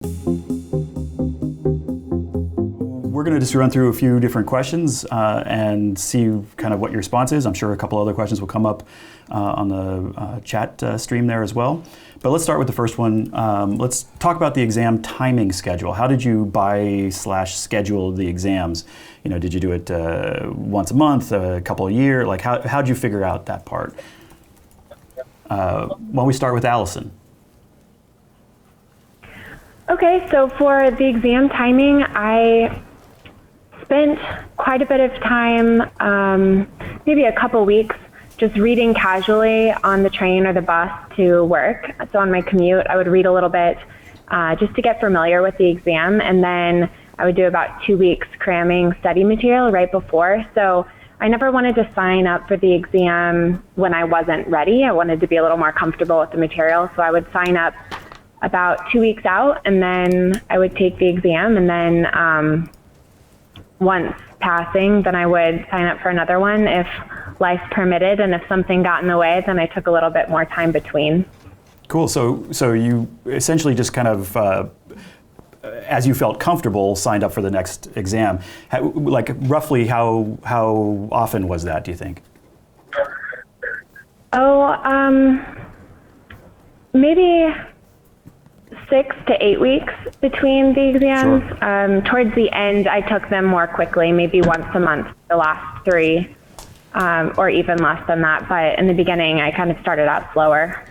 We're going to just run through a few different questions and see kind of what your response is. I'm sure a couple other questions will come up on the chat stream there as well. But let's start with the first one. Let's talk about the exam timing schedule. How did you buy/schedule the exams? You know, did you do it once a month, a couple a year? Like, how did you figure out that part? Why don't we start with Allison? Okay, so for the exam timing, I spent quite a bit of time, maybe a couple weeks, just reading casually on the train or the bus to work. So on my commute, I would read a little bit just to get familiar with the exam, and then I would do about 2 weeks cramming study material right before. So I never wanted to sign up for the exam when I wasn't ready. I wanted to be a little more comfortable with the material, so I would sign up about 2 weeks out, and then I would take the exam, and then once passing, then I would sign up for another one if life permitted, and if something got in the way, then I took a little bit more time between. Cool. So you essentially just kind of, as you felt comfortable, signed up for the next exam. Like roughly how often was that, do you think? Maybe 6 to 8 weeks between the exams. Sure. Towards the end, I took them more quickly, maybe once a month, the last 3, or even less than that. But in the beginning, I kind of started out slower.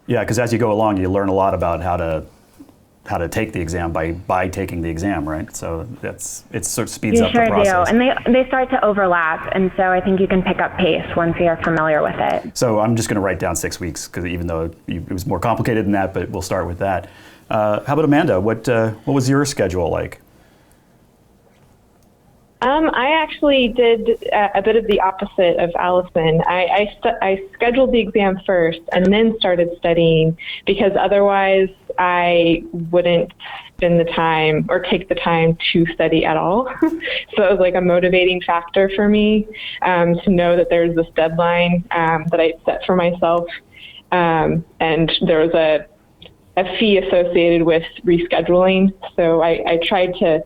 Yeah, because as you go along, you learn a lot about how to take the exam by taking the exam, right? So it sort of speeds up the process. You sure do, and they start to overlap, and so I think you can pick up pace once you're familiar with it. So I'm just going to write down 6 weeks, because even though it was more complicated than that, but we'll start with that. How about Amanda? What was your schedule like? I actually did a bit of the opposite of Allison. I scheduled the exam first and then started studying, because otherwise I wouldn't spend the time or take the time to study at all. So it was like a motivating factor for me to know that there's this deadline that I set for myself. And there was a fee associated with rescheduling. So I tried to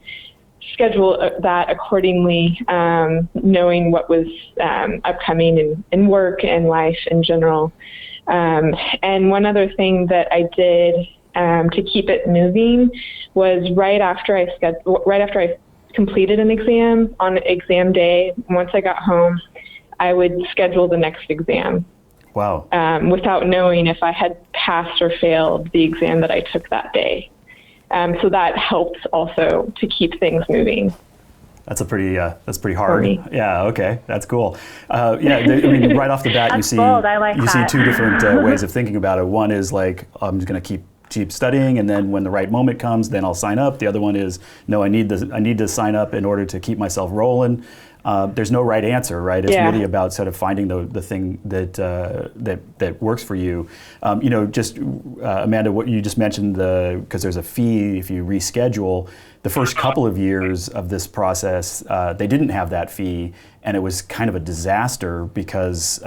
schedule that accordingly, knowing what was upcoming in work and life in general. And one other thing that I did to keep it moving was right after I completed an exam, on exam day, once I got home, I would schedule the next exam. Wow. Without knowing if I had passed or failed the exam that I took that day. So that helps also to keep things moving. That's pretty hard. Yeah. Okay. That's cool. I mean, right off the bat, That's bold. I like you see that. 2 different ways of thinking about it. One is like, I'm just going to keep studying, and then when the right moment comes, then I'll sign up. The other one is, no, I need to sign up in order to keep myself rolling. There's no right answer, right? It's really about sort of finding the thing that works for you. Amanda, what you just mentioned, because there's a fee if you reschedule. The first couple of years of this process, they didn't have that fee, and it was kind of a disaster because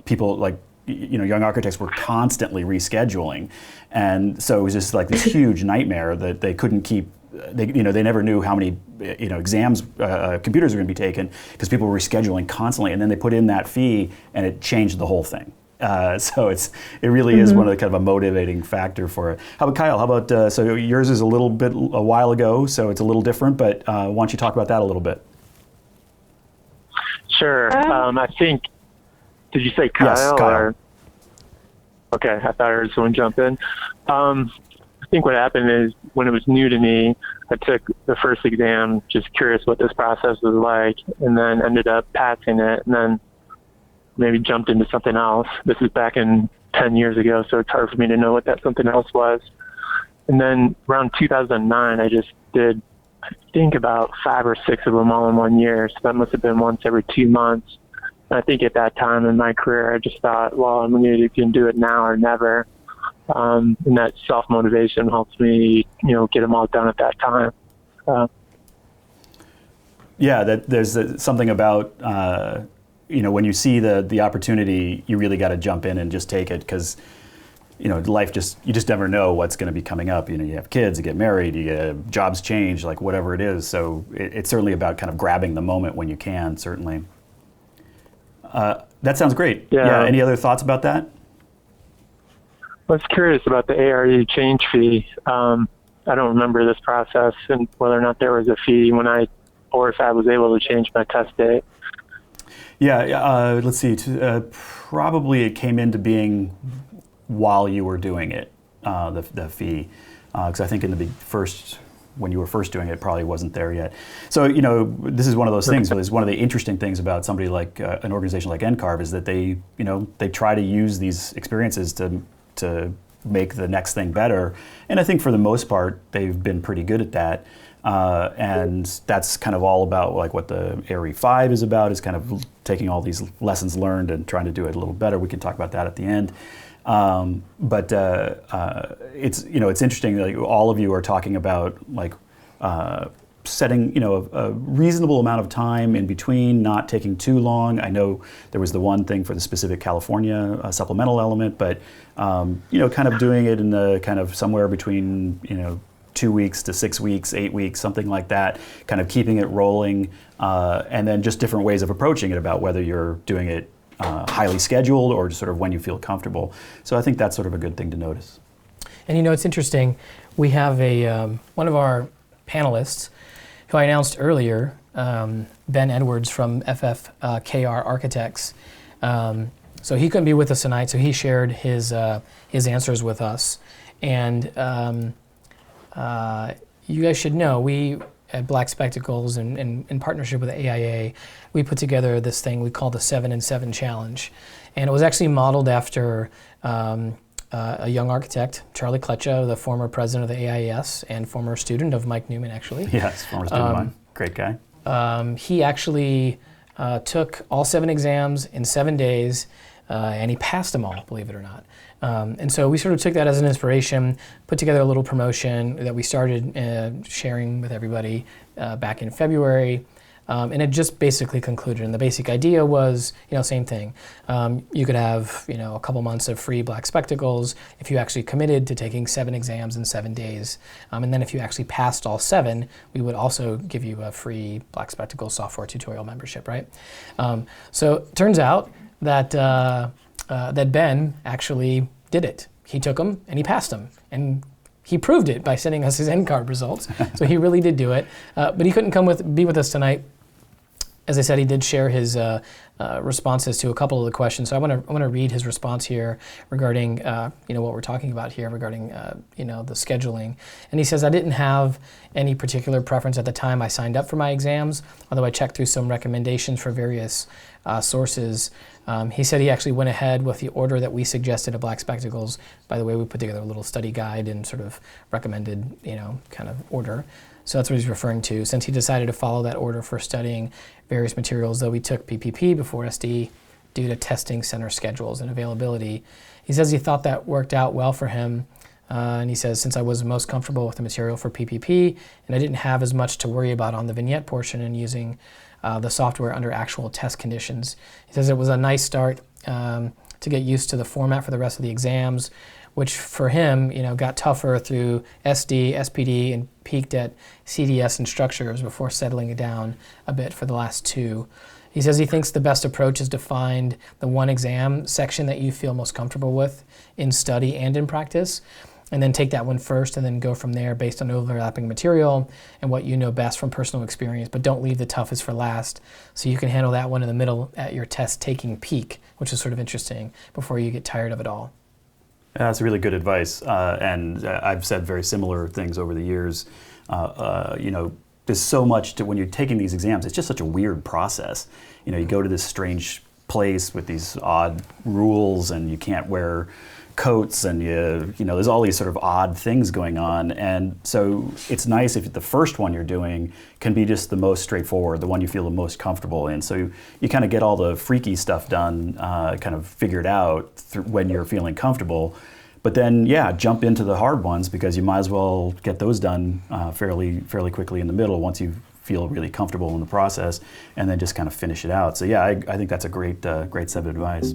people young architects were constantly rescheduling, and so it was just like this huge nightmare that they couldn't keep. They never knew how many exams computers were going to be taken, because people were rescheduling constantly, and then they put in that fee, and it changed the whole thing. So it really is one of the kind of a motivating factor for it. How about Kyle? How about so yours is a while ago, so it's a little different, but why don't you talk about that a little bit? Sure. I think. Did you say Kyle? Yes, Kyle. Or? Okay, I thought I heard someone jump in. I think what happened is, when it was new to me, I took the first exam, just curious what this process was like, and then ended up passing it, and then maybe jumped into something else. This is back in 10 years ago, so it's hard for me to know what that something else was. And then around 2009, I just did, I think, about 5 or 6 of them all in 1 year, so that must have been once every 2 months. And I think at that time in my career, I just thought, well, I'm going to do it now or never. And that self-motivation helps me, get them all done at that time. Yeah, there's something about, when you see the opportunity, you really got to jump in and just take it, because life you just never know what's going to be coming up. You have kids, you get married, jobs change, like whatever it is. So it's certainly about kind of grabbing the moment when you can, certainly. That sounds great. Yeah. Any other thoughts about that? I was curious about the a.r.e. change fee. I don't remember this process and whether or not there was a fee or if I was able to change my test date. Yeah, let's see. Probably it came into being while you were doing it, the fee, because I think in the when you were first doing it, probably wasn't there yet. So this is one of those things. It's one of the interesting things about somebody like an organization like NCARB is that they try to use these experiences to make the next thing better. And I think for the most part, they've been pretty good at that. And that's kind of all about like what the a.r.e. 5 is about, is kind of taking all these lessons learned and trying to do it a little better. We can talk about that at the end. But it's interesting, like all of you are talking about like setting a reasonable amount of time in between, not taking too long. I know there was the one thing for the specific California supplemental element, but kind of doing it in the kind of somewhere between 2 weeks to 6 weeks, 8 weeks, something like that, kind of keeping it rolling, and then just different ways of approaching it about whether you're doing it highly scheduled or just sort of when you feel comfortable. So I think that's sort of a good thing to notice. And it's interesting, we have one of our panelists who I announced earlier, Ben Edwards from FFKR Architects. So he couldn't be with us tonight, so he shared his answers with us. And you guys should know, we at Black Spectacles and in partnership with the AIA, we put together this thing we call the 7 and 7 Challenge. And it was actually modeled after a young architect, Charlie Kletcha, the former president of the AIS and former student of Mike Newman, actually. Yes, former student of mine. Great guy. He actually took all 7 exams in 7 days, and he passed them all, believe it or not. And so we sort of took that as an inspiration, put together a little promotion that we started sharing with everybody back in February. And it just basically concluded. And the basic idea was, same thing. You could have, a couple months of free Black Spectacles if you actually committed to taking 7 exams in 7 days. And then if you actually passed all 7, we would also give you a free Black Spectacles software tutorial membership, right? So it turns out that that Ben actually did it. He took them and he passed them. And he proved it by sending us his NCARB results. So he really did do it. But he couldn't be with us tonight. As I said, he did share his responses to a couple of the questions. So I want to read his response here regarding what we're talking about here regarding the scheduling. And he says, I didn't have any particular preference at the time I signed up for my exams, although I checked through some recommendations for various sources. He said he actually went ahead with the order that we suggested at Black Spectacles. By the way, we put together a little study guide and sort of recommended, kind of order. So that's what he's referring to. Since he decided to follow that order for studying various materials, though we took PPP before SD due to testing center schedules and availability. He says he thought that worked out well for him. And he says, since I was most comfortable with the material for PPP and I didn't have as much to worry about on the vignette portion and using the software under actual test conditions. He says it was a nice start to get used to the format for the rest of the exams, which for him, got tougher through SD, SPD, and peaked at CDS and structures before settling it down a bit for the last 2. He says he thinks the best approach is to find the one exam section that you feel most comfortable with in study and in practice, and then take that one first and then go from there based on overlapping material and what you know best from personal experience, but don't leave the toughest for last so you can handle that one in the middle at your test taking peak, which is sort of interesting, before you get tired of it all. That's really good advice, and I've said very similar things over the years. There's so much to when you're taking these exams. It's just such a weird process. You go to this strange place with these odd rules, and you can't wear coats, and there's all these sort of odd things going on. And so it's nice if the first one you're doing can be just the most straightforward, the one you feel the most comfortable in. So you kind of get all the freaky stuff done, kind of figured out when you're feeling comfortable. But then, jump into the hard ones because you might as well get those done fairly quickly in the middle once you feel really comfortable in the process, and then just kind of finish it out. So I think that's a great set of advice.